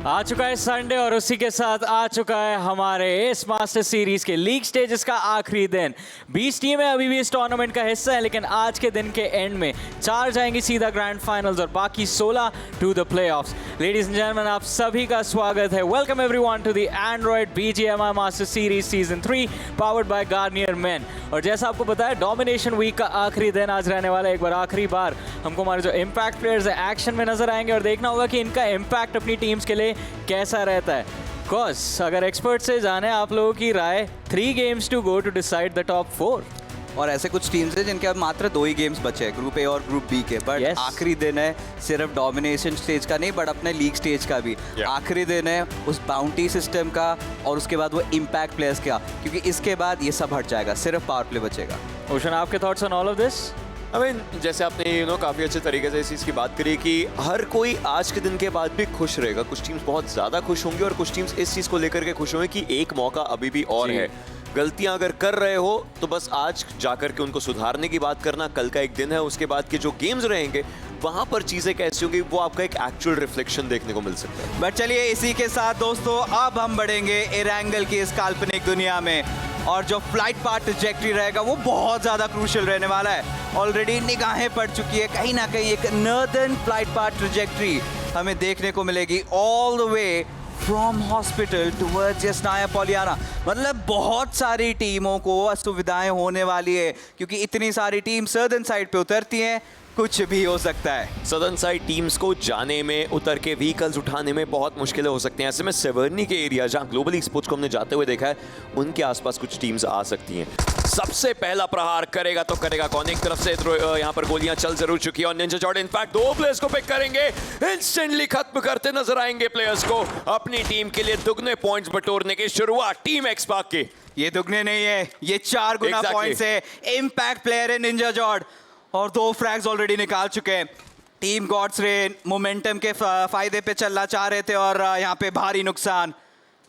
आ चुका है संडे और उसी के साथ आ चुका है हमारे इस मास्टर सीरीज के लीग स्टेजेस का आखिरी दिन। 20 टीमें अभी भी इस टूर्नामेंट का हिस्सा है, लेकिन आज के दिन के एंड में 4 जाएंगी सीधा ग्रैंड फाइनल्स और बाकी 16 to the playoffs. Ladies and gentlemen, आप सभी का स्वागत है। Welcome everyone to the Android BGMI master series season 3 powered by Garnier men. और जैसा आपको पता है, डोमिनेशन वीक का आखिरी दिन आज रहने वाला है। एक बार आखिरी बार हमको हमारे जो इम्पैक्ट प्लेयर्स है एक्शन में नजर आएंगे और देखना होगा कि इनका इम्पैक्ट अपनी टीम्स के लिए कैसा रहता है। कॉस अगर एक्सपर्ट से जाने आप लोगों की राय, 3 games to go to decide the top 4। और ऐसे कुछ टीम्स हैं जिनके अब मात्र 2 ही गेम्स बचे हैं, ग्रुप ए और ग्रुप बी के। But Yes. आखिरी दिन है, सिर्फ डोमिनेशन स्टेज का नहीं बट अपने लीग स्टेज का भी। आखिरी दिन है उस बाउंटी सिस्टम का और उसके बाद वो इम्पैक्ट प्लेयर्स का, क्योंकि इसके बाद ये सब हट जाएगा, सिर्फ पावर प्ले बचेगा। ओशन, आपके thoughts on all of this? जैसे आपने काफ़ी अच्छे तरीके से इस चीज़ की बात करी कि हर कोई आज के दिन के बाद भी खुश रहेगा। कुछ टीम्स बहुत ज़्यादा खुश होंगी और कुछ टीम्स इस चीज़ को लेकर के खुश होंगे कि एक मौका अभी भी और है। गलतियां अगर कर रहे हो तो बस आज जाकर के उनको सुधारने की बात करना। कल का एक दिन है, उसके बाद के जो गेम्स रहेंगे वहां पर चीजें कैसी होंगी वो आपका एक एक्चुअल रिफ्लेक्शन देखने को मिल सकता है। बट चलिए, इसी के साथ दोस्तों अब हम बढ़ेंगे एरेंगल की इस काल्पनिक दुनिया में, और जो फ्लाइट पाथ ट्रैजेक्टरी रहेगा वो बहुत ज़्यादा क्रूशियल रहने वाला है। ऑलरेडी निगाहें पड़ चुकी है, कहीं ना कहीं एक नॉर्दर्न फ्लाइट पाथ ट्रैजेक्टरी हमें देखने को मिलेगी all the way from hospital towards Yasnaya Polyana. मतलब बहुत सारी टीमों को असुविधाएं होने वाली है, क्योंकि इतनी सारी टीम सर्दर्न साइड पे उतरती हैं, कुछ भी हो सकता है। सदर्न साइड टीम्स को जाने में, उतर के व्हीकल्स उठाने में बहुत मुश्किलें हो सकती हैं। ऐसे में सेवर्नी के एरिया जहां ग्लोबल स्पोर्ट्स को हमने जाते हुए देखा है, उनके आसपास कुछ टीम्स आ सकती हैं। सबसे पहला प्रहार करेगा तो करेगा कौन? एक तरफ से यहाँ पर गोलियां चल जरूर चुकी है और निंजा जॉर्डन इनफैक्ट 2 प्लेयर्स को पिक करेंगे, इंस्टेंटली खत्म करते नजर आएंगे प्लेयर्स को। अपनी टीम के लिए दुगने पॉइंट्स बटोरने की शुरुआत टीम एक्सपार्क की। ये दुगने नहीं है, ये 4 गुना पॉइंट्स है। इम्पैक्ट प्लेयर है निंजा जॉर्ड और 2 फ्रैग्स ऑलरेडी निकाल चुके हैं। टीम गॉड्स रेन मोमेंटम के फायदे पे चलना चाह रहे थे और यहाँ पे भारी नुकसान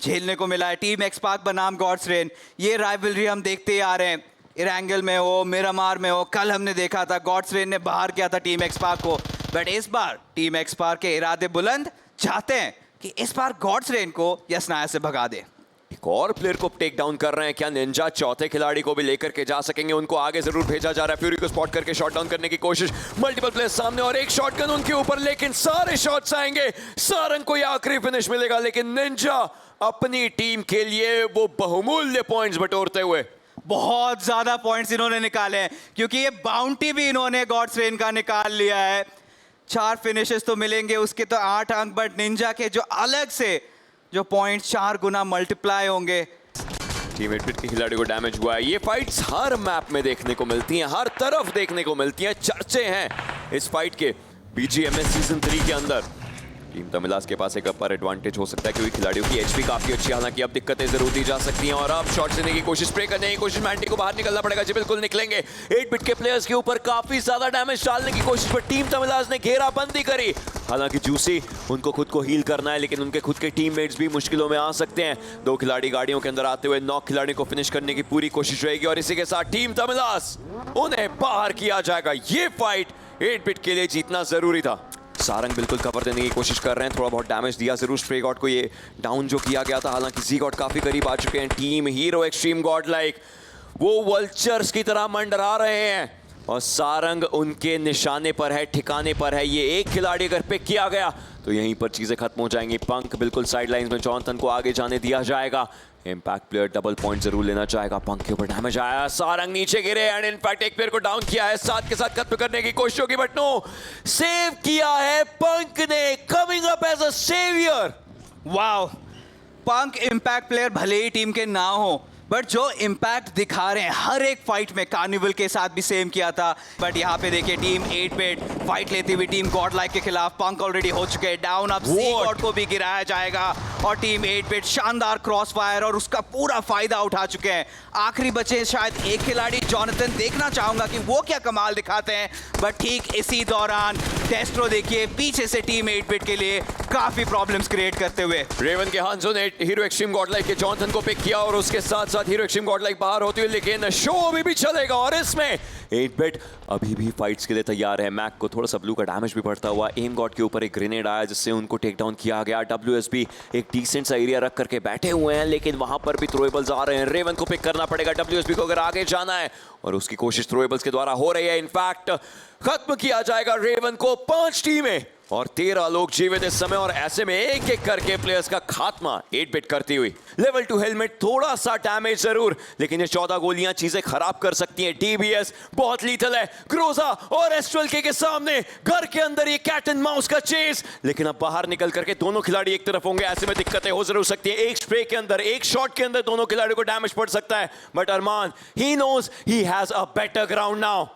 झेलने को मिला है। टीम एक्सपार्क बनाम गॉड्स रेन, ये राइवलरी हम देखते ही आ रहे हैं। इरेंगल में हो, मिरामार में हो, कल हमने देखा था गॉड्स रेन ने बाहर किया था टीम एक्सपार्क को। बट इस बार टीम एक्सपार्क के इरादे बुलंद, चाहते हैं कि इस बार गॉड्स रेन को यस्नाया से भगा दे। एक और प्लेयर को टेक डाउन कर रहे हैं। क्या निंजा चौथे खिलाड़ी को भी लेकर के जा सकेंगे? उनको आगे जरूर भेजा जा रहा है। फ्यूरी को स्पॉट करके शॉट डाउन करने की कोशिश, मल्टीपल प्लेयर्स सामने और एक शॉटगन उनके ऊपर, लेकिन सारे शॉट्स आएंगे। सारंग को ये आखिरी फिनिश मिलेगा, लेकिन निंजा अपनी टीम के लिए वो बहुमूल्य पॉइंट्स बटोरते हुए बहुत ज्यादा पॉइंट्स इन्होंने निकाले हैं, क्योंकि ये बाउंटी भी इन्होंने गॉड्स रेन का निकाल लिया है। 4 फिनिशेस तो मिलेंगे, उसके तो 8 अंक, बट निंजा के जो अलग से जो पॉइंट 4 गुना मल्टीप्लाई होंगे। टीम 8-बिट के खिलाड़ी को डैमेज हुआ है। ये फाइट्स हर मैप में देखने को मिलती हैं, हर तरफ देखने को मिलती हैं। चर्चे हैं इस फाइट के बीजीएमएस सीजन 3 के अंदर। टीम तमिलास के पास एक अपर एडवांटेज हो सकता है, क्योंकि खिलाड़ियों की एचपी काफी अच्छी है। हालांकि अब दिक्कतें जरूर दी जा सकती हैं और अब शॉट लेने की कोशिश, स्प्रे करने की कोशिश, मैंटी को बाहर निकलना पड़ेगा। जी बिल्कुल निकलेंगे। 8-बिट के प्लेयर्स के ऊपर काफी ज्यादा डैमेज डालने की कोशिश पर टीम तमिलास ने घेराबंदी करी। हालांकि जूसी उनको खुद को हील करना है, लेकिन उनके खुद के टीममेट्स भी मुश्किलों में आ सकते हैं। 2 खिलाड़ी गाड़ियों के अंदर आते हुए 9 खिलाड़ियों को फिनिश करने की पूरी कोशिश रहेगी और इसी के साथ टीम तमिलास उन्हें बाहर किया जाएगा। ये फाइट 8-बिट के लिए जीतना जरूरी था। सारंग बिल्कुल कवर देने की कोशिश कर रहे हैं, थोड़ा बहुत डैमेज दिया जरूर स्प्रे गॉड को, ये डाउन जो किया गया था। हालांकि जी गॉड काफी करीब आ चुके हैं। Team hero extreme God like वो वल्चर्स की तरह मंडरा रहे हैं और सारंग उनके निशाने पर है, ठिकाने पर है। ये एक खिलाड़ी अगर पिक किया गया तो यहीं पर चीजें खत्म हो जाएंगी। पंक बिल्कुल साइड लाइंस में, जॉनथन को आगे जाने दिया जाएगा। इम्पैक्ट प्लेयर डबल पॉइंट जरूर लेना चाहेगा। पंक के ऊपर डैमेज आया, सारंग नीचे गिरे एंड इनफैक्ट एक प्लेयर को डाउन किया है। साथ के साथ खत्म करने की कोशिश होगी, बट नो, सेव किया है पंक ने, coming up as a saviour. Wow, Punk impact player भले ही टीम के ना हो, बट जो इम्पैक्ट दिखा रहे हैं हर एक फाइट में, कार्निवल के साथ भी सेम किया था। बट यहाँ पे देखिए टीम 8-बिट फाइट लेती हुई टीम गॉड लाइक के खिलाफ। पंक ऑलरेडी हो चुके हैं डाउन, अब सी गॉड को भी गिराया जाएगा और टीम 8-बिट शानदार क्रॉस फायर और उसका पूरा फायदा उठा चुके हैं। आखिरी बचे शायद एक खिलाड़ी जॉनथन, देखना चाहूंगा कि वो क्या कमाल दिखाते हैं। बट ठीक इसी दौरान डेस्ट्रो देखिए पीछे से टीम 8-बिट के लिए काफी प्रॉब्लम्स क्रिएट करते हुए। रेवन के हांजो ने हीरो एक्सट्रीम गॉड लाइक के जॉनथन को पिक किया और उसके साथ साथ हीरो एक्सट्रीम गॉड लाइक बाहर होती हुई, लेकिन शो अभी भी चलेगा और इसमें 8-Bit अभी भी फाइट्स के लिए तैयार है। मैक को थोड़ा सा ब्लू का डैमेज भी पड़ता हुआ। एम गॉड के ऊपर एक ग्रेनेड आया जिससे उनको टेक डाउन किया गया। WSB एक डिसेंट सा एरिया रख करके बैठे हुए हैं, लेकिन वहां पर भी थ्रोएबल्स आ रहे हैं। रेवन को पिक करना पड़ेगा WSB को अगर आगे जाना है, और उसकी कोशिश थ्रोएबल्स के द्वारा हो रही है। इनफैक्ट खत्म किया जाएगा रेवन को। 5 टीमें और 13 लोग जीवित इस समय, और ऐसे में एक एक करके प्लेयर्स का खात्मा 8-Bit करती हुई। लेवल 2 हेलमेट, थोड़ा सा डैमेज जरूर, लेकिन ये 14 गोलियां चीजें खराब कर सकती हैं। DBS बहुत लीथल है। ग्रोजा और SLK के सामने घर के अंदर ये कैट एंड माउस का चेस, लेकिन अब बाहर निकल करके दोनों खिलाड़ी एक तरफ होंगे। ऐसे में दिक्कतें हो जरूर सकती है। एक स्प्रे के अंदर, एक शॉट के अंदर दोनों खिलाड़ियों को डैमेज पड़ सकता है, but Armaan he knows he has a better ground now.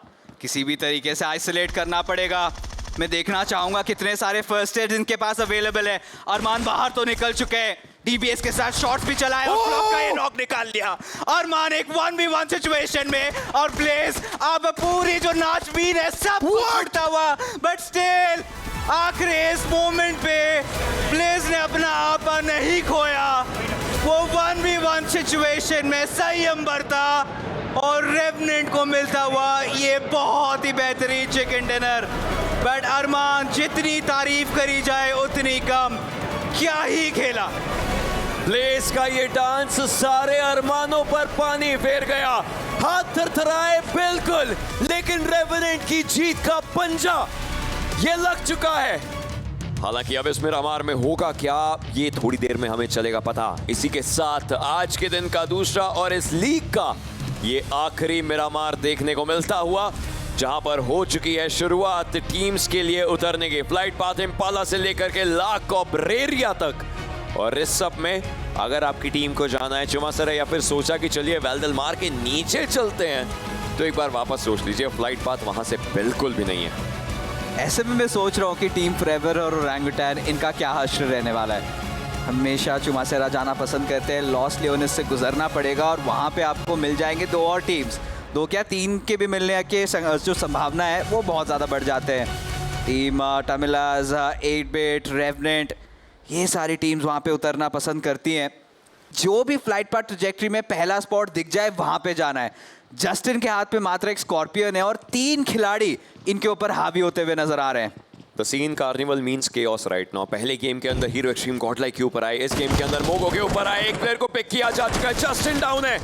किसी भी तरीके से आइसोलेट करना पड़ेगा। मैं देखना चाहूंगा कितने सारे फर्स्ट एड इनके पास अवेलेबल है। अरमान बाहर तो निकल चुके हैं, DBS के साथ शॉट्स भी चलाए और फ्लॉप का ये नॉक निकाल लिया। अरमान एक 1v1 सिचुएशन में, और ब्लेज अब पूरी जो नाचबीन है सब उड़ता हुआ, बट स्टिल आखिरी इस मोमेंट पे ब्लेज ने अपना आपा नहीं खोया। वो 1v1 सिचुएशन में संयम बरता और रेवनेंट को मिलता हुआ ये बहुत ही बेहतरीन चिकन डिनर। बट अरमान जितनी तारीफ करी जाए उतनी कम, क्या ही खेला। ब्लेज का ये डांस सारे अरमानों पर पानी फेर गया। हाथ थरथराए बिल्कुल, लेकिन रेवेनेंट की जीत का पंजा ये लग चुका है। हालांकि अब इस मिरामार में होगा क्या, ये थोड़ी देर में हमें चलेगा पता। इसी के साथ आज के दिन का दूसरा और इस लीग का ये आखिरी मिरामार देखने को मिलता हुआ, जहां पर हो चुकी है शुरुआत टीम्स के लिए उतरने की। फ्लाइट पाथ इम्पाला से लेकर के लाक ऑफ रेरिया तक, और इस सब में अगर आपकी टीम को जाना है चुमासरा, या फिर सोचा कि चलिए वेल्डलमार के नीचे चलते हैं, तो एक बार वापस सोच लीजिए, फ्लाइट पाथ वहां से बिल्कुल भी नहीं है। ऐसे में मैं सोच रहा हूँ कि टीम फॉरएवर और ओरंगुटैन इनका क्या हश्र रहने वाला है। हमेशा चुमासेरा जाना पसंद करते हैं, लॉस लियोनिस से गुजरना पड़ेगा और वहाँ पे आपको मिल जाएंगे 2 और टीम्स, 2 क्या 3 के भी मिलने के जो संभावना है वो बहुत ज़्यादा बढ़ जाते हैं। टीम तमिलाज, 8-Bit, रेवनेंट, ये सारी टीम्स वहाँ पे उतरना पसंद करती हैं। जो भी फ्लाइट पाथ ट्रैजेक्टरी में पहला स्पॉट दिख जाए वहाँ पे जाना है। जस्टिन के हाथ पे मात्र एक स्कॉर्पियन है और 3 खिलाड़ी इनके ऊपर हावी होते हुए नजर आ रहे हैं। The scene carnival means chaos right now। पहले गेम के अंदर हीरो एक्सट्रीम गॉडलाइक के ऊपर आए, इस गेम के अंदर मोगो के ऊपर आए। एक प्लेयर को पिक किया जा चुका है, जस्टिन डाउन है।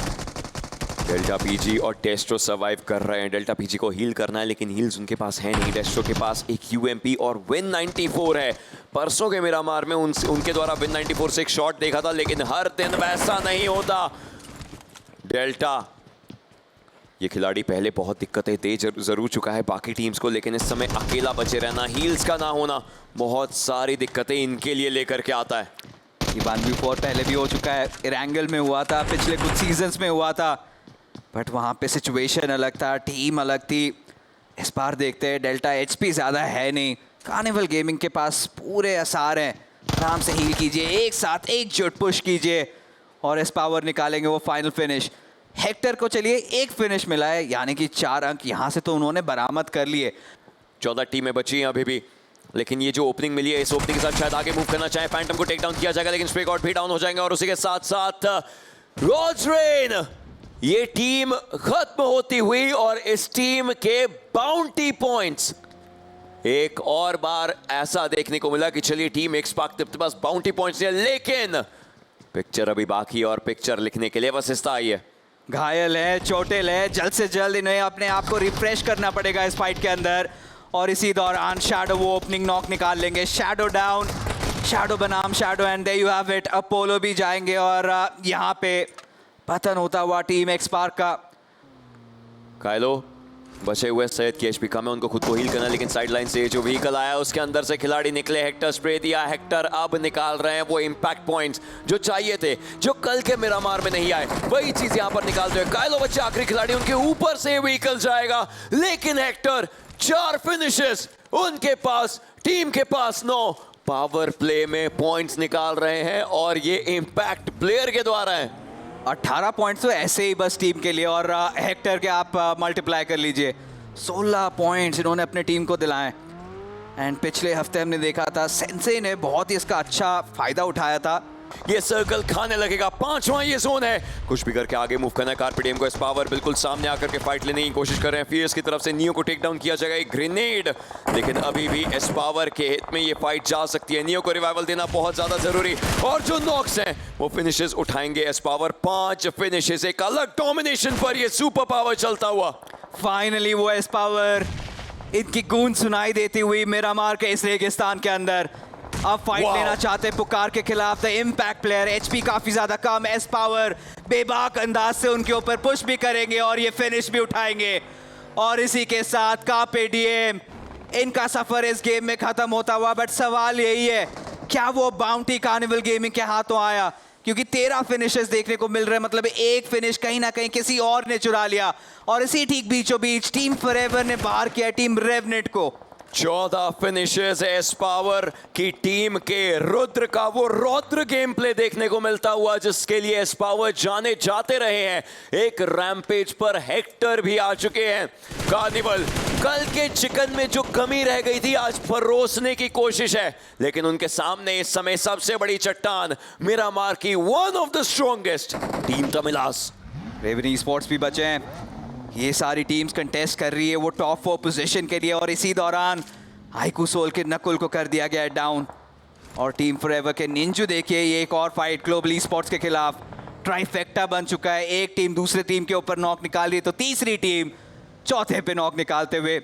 डेल्टा पीजी और डेस्ट्रो सर्वाइव कर रहे हैं। डेल्टा पीजी को हील करना है, लेकिन हील्स उनके पास है नहीं। डेस्ट्रो के पास एक UMP और विन 94 है। परसों के मिरामार में उनके द्वारा विन 94 से एक शॉट देखा था, लेकिन हर दिन वैसा नहीं होता। डेल्टा ये खिलाड़ी पहले बहुत दिक्कतें दे जरूर चुका है बाकी टीम्स को, लेकिन इस समय अकेला बचे रहना, हील्स का ना होना, बहुत सारी दिक्कतें इनके लिए लेकर के आता है। ये 1v4 पहले भी हो चुका है, इरैंगल में हुआ था, पिछले कुछ सीजन्स में हुआ था, बट वहाँ पे सिचुएशन अलग था, टीम अलग थी। इस बार देखते हैं, डेल्टा HP ज़्यादा है नहीं, कार्निवल गेमिंग के पास पूरे आसार हैं। आराम से हील कीजिए, एक साथ एकजुट पुश कीजिए और इस पावर निकालेंगे वो फाइनल फिनिश। हेक्टर को चलिए एक फिनिश मिला है, यानी कि 4 अंक यहाँ से तो उन्होंने बरामद कर लिए। 14 टीमें बची हैं अभी भी, लेकिन ये जो ओपनिंग मिली है, इस ओपनिंग के साथ शायद आगे मूव करना चाहे। फैंटम को टेक डाउन किया जाएगा, लेकिन स्प्रे गॉड भी डाउन हो जाएंगे, और उसी के साथ साथ रोजरेन, ये टीम खत्म होती हुई, और इस टीम के बाउंटी पॉइंट्स एक और बार ऐसा देखने को मिला कि चलिए टीम एक्सपार्क के पास बाउंटी पॉइंट्स है, लेकिन पिक्चर अभी बाकी, और पिक्चर लिखने के लिए बस हिस्सा आई है। घायल है, चोटिल है, जल्द से जल्द इन्हें अपने आप को रिफ्रेश करना पड़ेगा इस फाइट के अंदर, और इसी दौरान शैडो वो ओपनिंग नॉक निकाल लेंगे। शैडो डाउन, शैडो बनाम Shadow, and there you have it. Apollo भी जाएंगे और यहाँ पे पतन होता हुआ टीम एक्सपार्क का। कायलो बचे हुए सैयद की HP कम है, उनको खुद को हील करना, लेकिन साइड लाइन से जो व्हीकल आया उसके अंदर से खिलाड़ी निकले। हेक्टर स्प्रे दिया, हेक्टर अब निकाल रहे हैं वो इंपैक्ट पॉइंट्स जो चाहिए थे, जो कल के मिरामार में नहीं आए, वही चीज यहाँ पर निकालते हुए कायलो बच्चे आखिरी खिलाड़ी, उनके ऊपर से व्हीकल जाएगा, लेकिन हेक्टर 4 फिनिशेस उनके पास, टीम के पास 9। पावर प्ले में पॉइंट्स निकाल रहे हैं, और ये इंपैक्ट प्लेयर के द्वारा है। 18 पॉइंट्स तो ऐसे ही बस टीम के लिए, और हेक्टर के आप मल्टीप्लाई कर लीजिए, 16 पॉइंट्स इन्होंने अपने टीम को दिलाए। एंड पिछले हफ्ते हमने देखा था सेंसे ने बहुत ही इसका अच्छा फायदा उठाया था, ये सर्कल खाने लगेगा। 5वां ये जोन है, कुछ भी करके आगे मूव करना है कार्पेडियम को। एस्पावर बिल्कुल सामने आकर के फाइट लेने की कोशिश कर रहे हैं। फियर्स की तरफ से नियो को टेक डाउन किया जाएगा, एक ग्रेनेड, लेकिन अभी भी एस्पावर के हित में ये फाइट जा सकती है। नियो को रिवाइवल देना बहुत ज्यादा जरूरी, और जो नॉक्स हैं वो फिनिशेस उठाएंगे एस्पावर। 5 फिनिशेस, एक अलग डोमिनेशन पर ये सुपर पावर चलता हुआ। फाइनली वो एस्पावर, इनकी गूंज सुनाई देती हुई मिरामार के इस रेगिस्तान के अंदर। अब फाइट Wow. लेना चाहते हैं पुकार के खिलाफ। द इम्पैक्ट प्लेयर, एचपी काफी ज्यादा कम, एस्पावर बेबाक अंदाज से उनके ऊपर पुश भी करेंगे और ये फिनिश भी उठाएंगे। और इसी के साथ कार्पेडियम, इनका सफर इस गेम में खत्म होता हुआ। बट सवाल यही है, क्या वो बाउंटी कार्निवल गेमिंग के हाथों आया? क्योंकि 13 फिनिशेस देखने को मिल रहे हैं, मतलब एक फिनिश कहीं ना कहीं किसी और ने चुरा लिया। और इसी ठीक बीचों बीच टीम फॉरएवर ने बाहर किया टीम रेवनेट को। 14 फिनिशेस एस्पावर की टीम के। रुद्र का वो रौद्र गेम प्ले देखने को मिलता हुआ जिसके लिए एस्पावर जाने जाते रहे हैं। एक रैम्पेज पर हेक्टर भी आ चुके हैं। कार्निवल कल के चिकन में जो कमी रह गई थी आज परोसने की कोशिश है, लेकिन उनके सामने इस समय सबसे बड़ी चट्टान मिरामार की one of the strongest team Tamilas. रेवनी स्पोर्ट्स भी बचे हैं। ये सारी टीम्स कंटेस्ट कर रही है वो टॉप 4 पोजीशन के लिए। और इसी दौरान आइकू सोल के नकुल को कर दिया गया है डाउन। और टीम फॉरएवर के निंजू देखिए, ये एक और फाइट ग्लोबल स्पोर्ट्स के खिलाफ ट्राइफेक्टा बन चुका है। एक टीम दूसरे टीम के ऊपर नॉक निकाल रही है, तो तीसरी टीम चौथे पे नॉक निकालते हुए।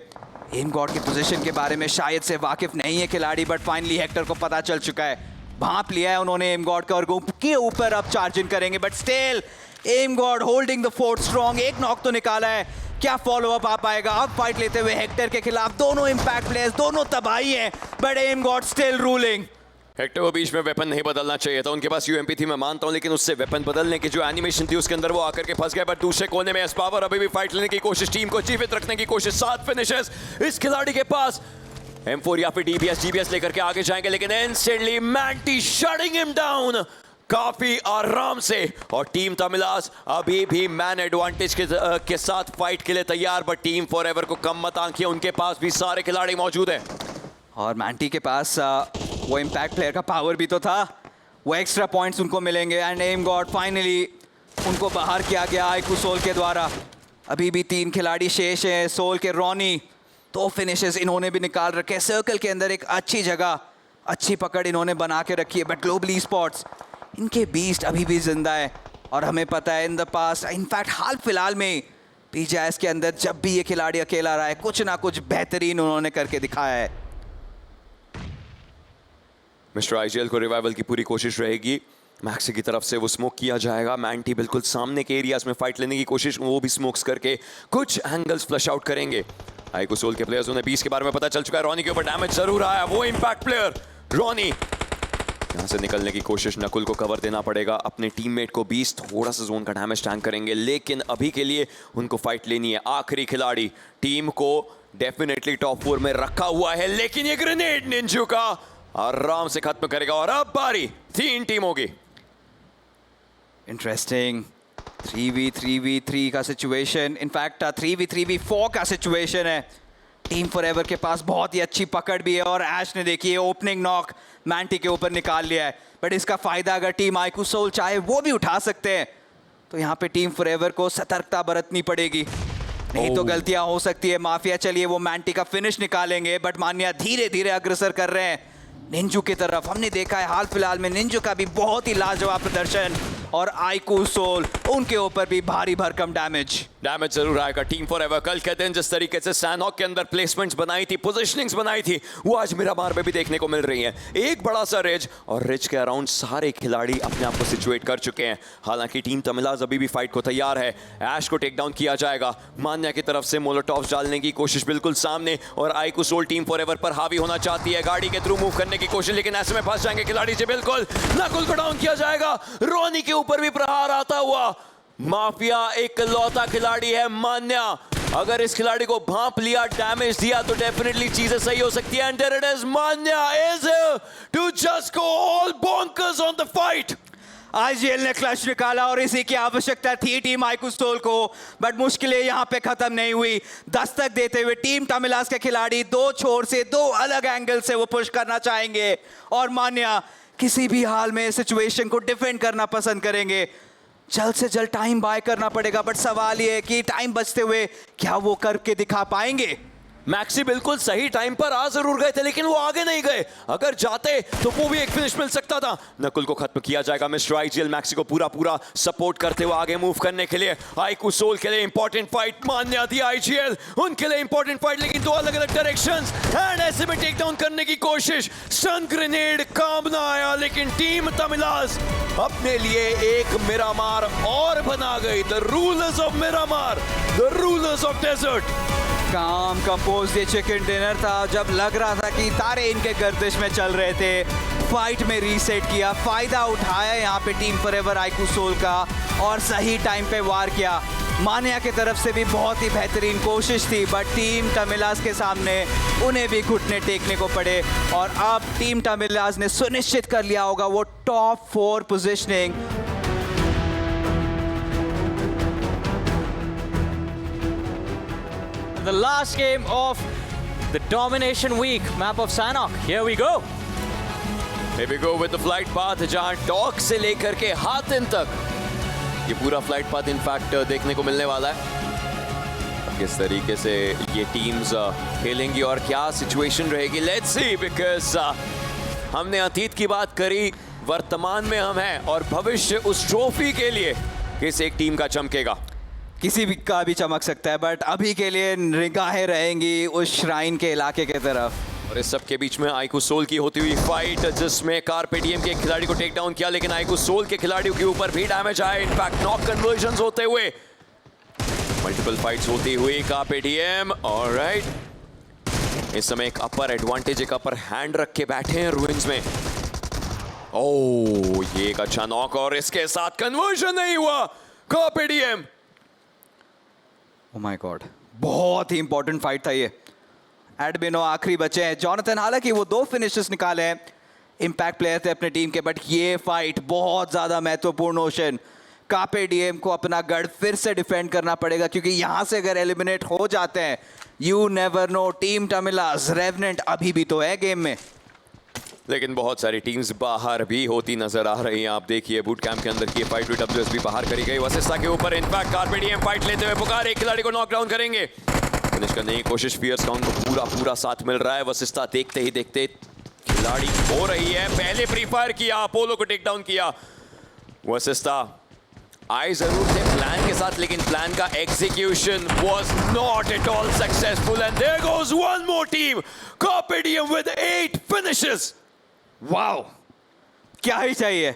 एम गॉड की पोजीशन के बारे में शायद से वाकिफ नहीं है खिलाड़ी, बट फाइनली हेक्टर को पता चल चुका है। भांप लिया है उन्होंने एम गॉड का और के ऊपर अब चार्ज इन करेंगे। But still M God holding the fort strong. एक नॉक तो निकाला है, क्या फॉलो अप आ पाएगा? अब फाइट लेते हुए हेक्टर के खिलाफ दोनों इंपैक्ट प्लेयर्स, दोनों तबाही हैं, but M God still ruling. Hector को बीच में वेपन नहीं बदलना चाहिए था, उनके पास यूएमपी थी मैं मानता हूं, लेकिन उससे वेपन बदलने की जो एनिमेशन थी उसके अंदर वो आकर के फंस गए। बट दूसरे कोने में एस्पावर अभी भी फाइट लेने की कोशिश, टीम को जीवित रखने की कोशिश। 7 फिनिशेस इस खिलाड़ी के पास। M4 या फिर डीबीएस लेकर के आगे जाएंगे, लेकिन इंस्टेंटली मैंटी शटिंग हिम डाउन काफी आराम से। और टीम तमिलास अभी भी मैन एडवांटेज के साथ फाइट के लिए तैयार, बट टीम फॉरएवर को कम मत आंकिए, उनके पास भी सारे खिलाड़ी मौजूद हैं। और मैंटी के पास वो इम्पैक्ट प्लेयर का पावर भी तो था, वो एक्स्ट्रा पॉइंट्स उनको मिलेंगे। एंड एम गॉड फाइनली उनको बाहर किया गया आइकू सोल के द्वारा। अभी भी 3 खिलाड़ी शेष हैं। सोल के रॉनी 2 फिनिशेस इन्होंने भी निकाल रखे हैं। सर्कल के अंदर एक अच्छी जगह, अच्छी पकड़ इन्होंने बना के रखी है। बट ग्लोबल स्पोर्ट्स, इनके बीस्ट अभी भी जिंदा है। और हमें पता है इन द पास्ट, इनफैक्ट हाल फिलहाल में पीजीआईएस के अंदर जब भी ये खिलाड़ी अकेला रहा है, कुछ ना कुछ बेहतरीन उन्होंने करके दिखाया है। मिस्टर आईजीएल को रिवाइवल की पूरी कोशिश रहेगी। मैक्सी की तरफ से वो स्मोक किया जाएगा। मैंटी बिल्कुल सामने के एरियाज में फाइट लेने की कोशिश, वो भी स्मोक्स करके कुछ एंगल्स फ्लश आउट करेंगे। आइकू सोल के प्लेयर्स उन्हें 20 के बारे में पता चल चुका है। रॉनी के ऊपर डैमेज जरूर आया, वो इंपैक्ट प्लेयर रॉनी यहां से निकलने की कोशिश, नकुल को कवर देना पड़ेगा। अपने टीममेट को 20 थोड़ा सा जोन का डैमेज टैंक करेंगे, लेकिन अभी के लिए उनको फाइट लेनी है। आखिरी खिलाड़ी टीम को डेफिनेटली टॉप 4 में रखा हुआ है, लेकिन ये ग्रेनेड निंजू का आराम से खत्म करेगा। और अब बारी 3 टीमों की। इंटरेस्टिंग 3v3v3 का सिचुएशन, इनफैक्ट 3v3v4 का सिचुएशन है। टीम फॉरएवर के पास बहुत ही अच्छी पकड़ भी है। और ऐश ने देखिए ओपनिंग नॉक मैंटी के ऊपर निकाल लिया है। बट इसका फायदा अगर टीम आइकू सोल चाहे वो भी उठा सकते हैं, तो यहाँ पे टीम फॉरएवर को सतर्कता बरतनी पड़ेगी, नहीं तो गलतियां हो सकती है। माफिया चलिए वो मैंटी का फिनिश निकालेंगे, बट मान्या धीरे धीरे अग्रसर कर रहे हैं निंजू की तरफ। हमने देखा है हाल फिलहाल में निंजू का भी बहुत ही लाजवाब प्रदर्शन, और आइकू सोल उनके ऊपर भी भारी भरकम डैमेज जरूर आएगा। टीम फॉरएवर कल के दिन जिस तरीके से सैनहॉक के अंदर प्लेसमेंट्स बनाई थी, पोजीशनिंग्स बनाई थी, वो आज मिरामार में भी देखने को मिल रही हैं। एक बड़ा सा रिज, और रिज के अराउंड सारे खिलाड़ी अपने आप को सिचुएट कर चुके हैं। हालांकि टीम तमिलास अभी भी फाइट को तैयार है। ऐश को टेक डाउन किया जाएगा। मान्या की तरफ से मोलोटॉव्स डालने की कोशिश बिल्कुल सामने, और आइकू सोल टीम फॉरएवर पर हावी होना चाहती है, गाड़ी के थ्रू मूव करने की कोशिश, लेकिन ऐसे में फंस जाएंगे खिलाड़ी जी। बिल्कुल नकुल को डाउन किया जाएगा। रोनी के ऊपर भी प्रहार आता हुआ। माफिया एक लौता खिलाड़ी है मान्या, अगर इस खिलाड़ी को भांप लिया, डैमेज दिया, तो डेफिनेटली चीजें सही हो सकती है। And there it is, Manya is to just go all bonkers on the fight. IGL ने क्लच निकाला और इसी की आवश्यकता थी टीम आइकू सोल को। बट मुश्किलें यहां पे खत्म नहीं हुई। दस्तक देते हुए टीम तमिलास के खिलाड़ी 2 छोर से 2 अलग एंगल से वो पुश करना चाहेंगे। और मान्या किसी भी हाल में सिचुएशन को डिफेंड करना पसंद करेंगे। जल्द से जल्द टाइम बाय करना पड़ेगा, बट सवाल ये है कि टाइम बचते हुए क्या वो करके दिखा पाएंगे। मैक्सी बिल्कुल सही टाइम पर आ जरूर गए थे, लेकिन वो आगे नहीं गए। अगर जाते तो वो भी एक फिनिश मिल सकता था। नकुल को खत्म किया जाएगा। मिस्टर आईजीएल मैक्सी को पूरा सपोर्ट करते हुए आगे मूव करने के लिए। आईक्यू सोल के लिए इंपॉर्टेंट फाइट मानने आती है आईजीएल, उनके लिए इंपॉर्टेंट फाइट, लेकिन दो अलग अलग डायरेक्शंस एंड ऐसे में टेक डाउन करने की कोशिश। सन ग्रेनेड काम ना आया, लेकिन टीम तमिलास अपने लिए एक मिरामार और बना गई। The rulers of Miramar, the rulers of desert. काम कंपोज ये चिकन डिनर था। जब लग रहा था कि तारे इनके गर्दिश में चल रहे थे, फाइट में रीसेट किया, फायदा उठाया यहाँ पे टीम फॉरएवर आईक्यू सोल का और सही टाइम पे वार किया। मानिया की तरफ से भी बहुत ही बेहतरीन कोशिश थी, बट टीम तमिलास के सामने उन्हें भी घुटने टेकने को पड़े। और अब टीम तमिलास ने सुनिश्चित कर लिया होगा वो top 4 positioning. The last game of the domination week, map of Sanhok. Here we go. Here we go with the flight path, जहां डॉक से लेकर के हातिन तक ये पूरा फ्लाइट पाथ इनफैक्ट देखने को मिलने वाला है। किस तरीके से ये टीम्स खेलेंगी और क्या सिचुएशन रहेगी, लेट्स सी। बिकॉज हमने अतीत की बात करी, वर्तमान में हम हैं और भविष्य उस ट्रॉफी के लिए किस एक टीम का चमकेगा। किसी भी का भी चमक सकता है, बट अभी के लिए निगाहें रहेंगी उस श्राइन के इलाके के तरफ। और इस सब के बीच में आईक्यू सोल की होती हुई फाइट, जिसमें कार्पे डीएम के खिलाड़ी को टेक डाउन किया, लेकिन आईक्यू सोल के खिलाड़ियों के ऊपर भी डैमेज आया। इनफैक्ट नॉक कन्वर्जन्स होते हुए, मल्टीपल फाइट्स होती हुई कार्पे डीएम। ऑलराइट, इस समय एक अपर एडवांटेज, एक अपर हैंड रख के बैठे हैं रूइंस में। ओह, ये एक अच्छा नॉक और इसके साथ कन्वर्जन नहीं हुआ। Carpe DM, oh my God, बहुत ही इंपॉर्टेंट फाइट था ये। एडमिनो आखिरी बचे हैं। जॉनथन, हालांकि वो 2 फिनिशेस निकाले हैं, इंपैक्ट प्लेयर थे अपने टीम के, बट ये फाइट बहुत ज्यादा महत्वपूर्ण। ओशन कार्पे डीएम को अपना गढ़ फिर से डिफेंड करना पड़ेगा, क्योंकि यहां से अगर एलिमिनेट हो जाते हैं, you never know, team तमिलास revenant अभी भी तो है गेम में। लेकिन बहुत सारी टीम्स बाहर भी होती नजर आ रही हैं। आप देखिए बूट कैंप के अंदर की फाइट डब्ल्यूएस भी बाहर करी गई। वसिस्ता के ऊपर इनफैक्ट कार्पे डीएम फाइट लेते हुए पुकार, एक खिलाड़ी को नॉकडाउन करेंगे, फिनिश करने की कोशिश। फियर्स काउंट को पूरा साथ मिल रहा है। वसिस्ता देखते ही देखते खिलाड़ी हो रही है, पहले फ्री फायर किया, अपोलो को टेक डाउन किया। वसिस्ता आए जरूर थे प्लान के साथ, लेकिन प्लान का execution was not at all successful. And there goes one more team, Carpe Diem with 8 finishes. Wow, क्या ही चाहिए।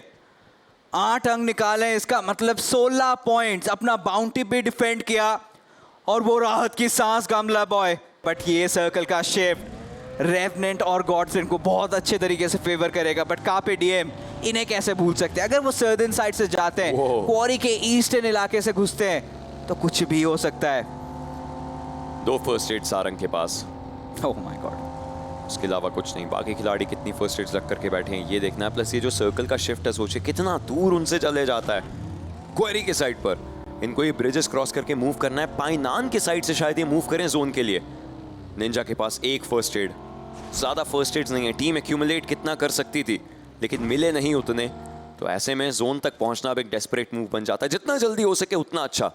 8 अंक निकाले, इसका मतलब 16 पॉइंट्स, अपना बाउंटी भी डिफेंड किया और वो राहत की सांस गामला बॉय। बट ये सर्कल का शिफ्ट रेवेनेंट और गॉडसन को बहुत अच्छे तरीके से फेवर करेगा। बट कार्पे डीएम इन्हें कैसे भूल सकते हैं। अगर वो सर्दन साइड से जाते हैं, क्वारी के ईस्टर्न इलाके से घुसते हैं, तो कुछ भी हो सकता है। 2 फर्स्ट एड सारंग के पास, ओह माय गॉड, उसके अलावा कुछ नहीं। बाकी खिलाड़ी कितनी फर्स्ट एड्स रख करके बैठे हैं ये देखना है। प्लस ये जो सर्कल का शिफ्ट है, सोचे कितना दूर उनसे चले जाता है। क्वेरी के साइड पर इनको ये ब्रिजेस क्रॉस करके मूव करना है। पाइनान के साइड से शायद ये मूव करें जोन के लिए। निंजा के पास 1 फर्स्ट एड, ज्यादा फर्स्ट एड्स नहीं है। टीम एक्यूमुलेट कितना कर सकती थी, लेकिन मिले नहीं उतने, तो ऐसे में जोन तक पहुंचना अब एक डेस्परेट मूव बन जाता है। जितना जल्दी हो सके उतना अच्छा,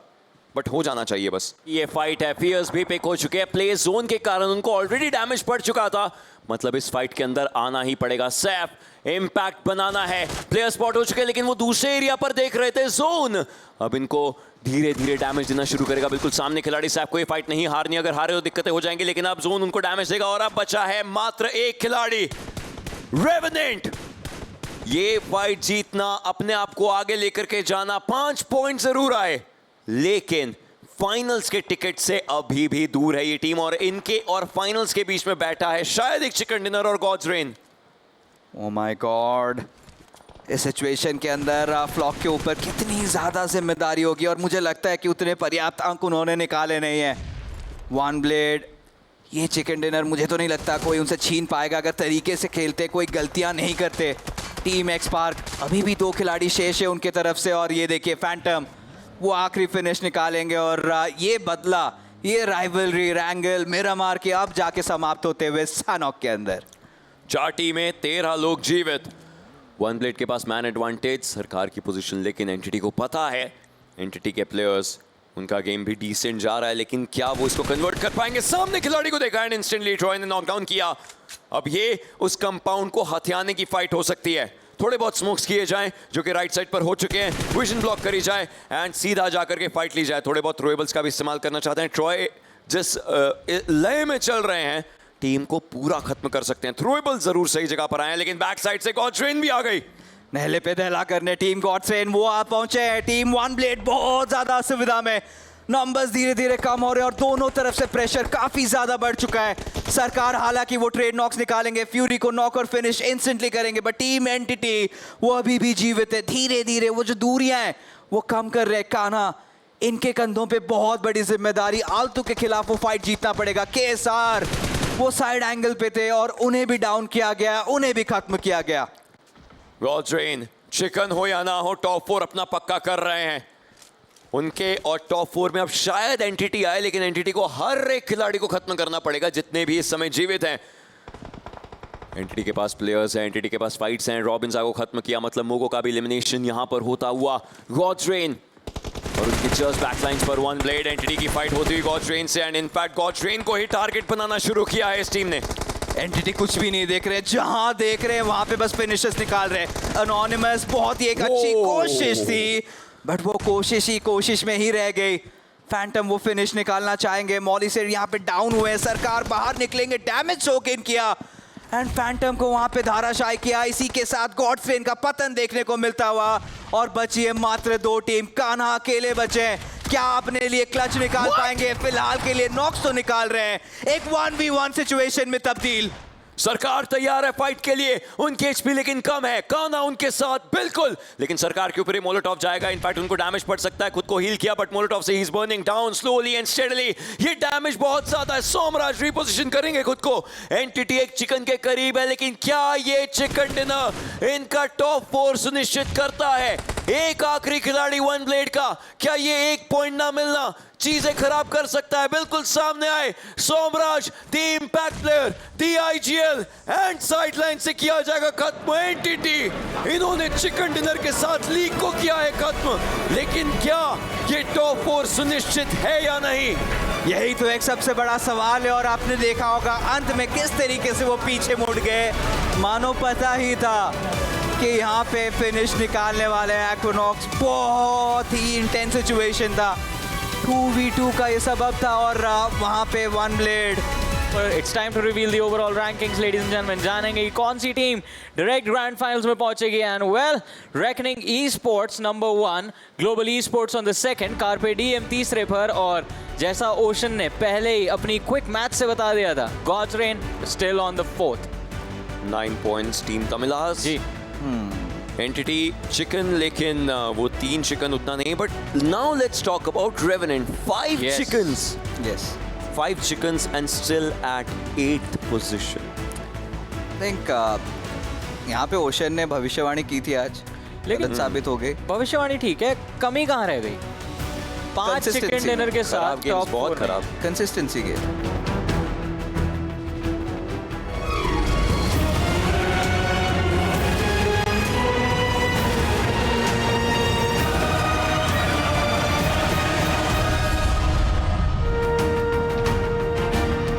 बट हो जाना चाहिए बस। ये फाइट है, फियर्स भी पिक हो चुके हैं। प्ले जोन के कारण उनको ऑलरेडी डैमेज पड़ चुका था, मतलब इस फाइट के अंदर आना ही पड़ेगा। सैफ इंपैक्ट बनाना है, प्लेयर स्पॉट हो चुके हैं, लेकिन वो दूसरे एरिया पर देख रहे थे जोन। अब इनको धीरे धीरे डैमेज देना शुरू करेगा। बिल्कुल सामने खिलाड़ी, सैफ को ये फाइट नहीं हारनी, अगर हारे तो दिक्कतें हो जाएंगी, लेकिन अब जोन उनको डैमेज देगा। और अब बचा है मात्र एक खिलाड़ी, रेवेनेंट। ये फाइट जीतना, अपने आप को आगे लेकर के जाना, 5 पॉइंट जरूर आए, लेकिन फाइनल्स के टिकट से अभी भी दूर है ये टीम। और इनके और फाइनल्स के बीच में बैठा है शायद एक चिकन डिनर और Gods Reign. Oh my god, इस सिचुएशन के अंदर फ्लॉक के ऊपर कितनी ज्यादा जिम्मेदारी होगी, और मुझे लगता है कि उतने पर्याप्त अंक उन्होंने निकाले नहीं है। 1 ब्लेड, ये चिकन डिनर मुझे तो नहीं लगता कोई उनसे छीन पाएगा अगर तरीके से खेलते, कोई गलतियां नहीं करते। टीम एक्सपार्क अभी भी 2 खिलाड़ी शेष है उनके तरफ से, और ये देखिए फैंटम वो आखिरी फिनिश निकालेंगे। और ये बदला, ये राइवलरी रैंगल मिरामार के अब जाके समाप्त होते हुए सैनॉक के अंदर। 4 टीमें, 13 लोग जीवित। वन ब्लेड के पास मैन एडवांटेज, सरकार की पोजीशन, लेकिन एंटिटी को पता है एंटिटी के प्लेयर्स, उनका गेम भी डिसेंट जा रहा है, लेकिन क्या वो इसको कन्वर्ट कर पाएंगे? सामने खिलाड़ी को देखा एंड इंस्टेंटली ट्रॉय ने नॉकडाउन किया। अब ये उस कंपाउंड को हथियाने की फाइट हो सकती है। थोड़े बहुत स्मोक्स किए जाएं जो कि राइट साइड पर हो चुके हैं, विजन ब्लॉक करी जाए एंड सीधा जाकर के फाइट ली जाए। थोड़े बहुत थ्रोएबल्स का भी इस्तेमाल करना चाहते हैं। ट्रॉय जिस लय में चल रहे हैं, टीम को पूरा खत्म कर सकते हैं। थ्रोएबल जरूर सही जगह पर आए हैं, लेकिन बैक साइड से गॉडट्रेन भी आ गई। नहले पे दहला करने टीम गॉडट्रेन वो आ पहुंचे हैं। टीम वन ब्लेड बहुत ज्यादा असुविधा में, नंबर्स धीरे धीरे कम हो रहे हैं और दोनों तरफ से प्रेशर काफी ज्यादा बढ़ चुका है। सरकार हालांकि वो ट्रेड नॉक्स निकालेंगे, फ्यूरी को नॉक और फिनिश इंस्टेंटली करेंगे, बट टीम एंटिटी वो अभी भी जीवित है। धीरे धीरे वो जो दूरियां हैं वो कम कर रहे हैं। कान्हा, इनके कंधों पे बहुत बड़ी जिम्मेदारी, आलतू के खिलाफ वो फाइट जीतना पड़ेगा। केएसआर वो साइड एंगल पे थे और उन्हें भी डाउन किया गया, उन्हें भी खत्म किया गया। गॉडट्रेन चिकन हो या ना हो, टॉप 4 अपना पक्का कर रहे हैं उनके, और टॉप 4 में अब शायद एंटिटी आए, लेकिन एंटिटी को हर एक खिलाड़ी को खत्म करना पड़ेगा जितने भी इस समय जीवित हैं। एंटिटी के पास प्लेयर्स हैं, एंटिटी के पास फाइट्स हैं। रॉबिन्सा को खत्म किया, मतलब मोगो का भी एलिमिनेशन यहां पर होता हुआ। गॉडट्रेन और उनकी जस्ट बैकलाइंस पर वन ब्लेड एंटिटी की फाइट होती हुई गॉडट्रेन से, एंड इनफैक्ट गॉडट्रेन को ही टारगेट बनाना शुरू किया है इस टीम ने। एंटिटी कुछ भी नहीं देख रहे, जहां देख रहे हैं वहां पे बस फिनिशर्स निकाल रहे हैं। अनोनिमस बहुत ही एक अच्छी कोशिश थी, बट वो कोशिश ही कोशिश में ही रह गई। फैंटम वो फिनिश निकालना चाहेंगे, मॉली से यहाँ पे डाउन हुए, सरकार बाहर निकलेंगे, डैमेज शोक इन किया एंड फैंटम को वहां पे धाराशायी किया। इसी के साथ गॉडट्रेन का पतन देखने को मिलता हुआ और बची है मात्र 2 टीम। कान्हा अकेले बचे हैं, क्या अपने लिए क्लच निकाल पाएंगे? फिलहाल के लिए नॉक्स तो निकाल रहे हैं, एक 1v1 सिचुएशन में तब्दील। सरकार तैयार है फाइट के लिए, उनकी एचपी लेकिन कम है। कान्हा उनके साथ बिल्कुल, लेकिन सरकार के ऊपर ही मोलोटॉव जाएगा। इनफैक्ट उनको डैमेज पड़ सकता है, खुद को हील किया बट मोलोटॉव से he is burning down slowly and steadily. ये डैमेज बहुत ज्यादा है। सोमराज रिपोजिशन करेंगे खुद को। एंटिटी एक चिकन के करीब है, लेकिन क्या ये चिकन डिनर इनका टॉप 4 सुनिश्चित करता है? एक आखिरी खिलाड़ी वन ब्लेड का, क्या ये एक पॉइंट ना मिलना चीजें खराब कर सकता है? बिल्कुल सामने आए Somraj, the impact player, the IGL, and sideline से किया जाएगा खत्म एंटिटी। इन्होंने चिकन डिनर के साथ लीग को किया है खत्म, लेकिन क्या ये टॉप 4 सुनिश्चित है या नहीं? यही तो एक सबसे बड़ा सवाल है और आपने देखा होगा अंत में किस तरीके से वो पीछे मुड़ गए। मानो पता ही था कि यहाँ पे फिनिश निकालने वाले हैं एक्विनॉक्स। बहुत ही इंटेंस सिचुएशन था, 2v2 का ये सबब था और वहाँ पे one blade. It's time to reveal the overall rankings, ladies and gentlemen. जानेंगे कि कौन सी टीम डायरेक्ट ग्रैंड फाइनल्स में पहुंचेगी। And well, reckoning esports number 1, global esports on the second, carpe DM तीसरे पर, और जैसा ओशन ने पहले ही अपनी क्विक मैथ से बता दिया था, Gods Reign still on the 4th। 9 points team Tamilas ji. Entity chicken, लेकिन वो 3 चिकन उतना नहीं। But now let's talk about Revenant. 5 Yes. Chickens, yes, 5 chickens and still at 8th position. Think यहाँ पे ओशन ने भविष्यवाणी की थी आज, लेकिन साबित हो गई। भविष्यवाणी ठीक है, कमी कहाँ रह गई? 5 चिकन डिनर के साथ खराब गेम्स, टॉप बहुत 4 खराब। कंसिस्टेंसी के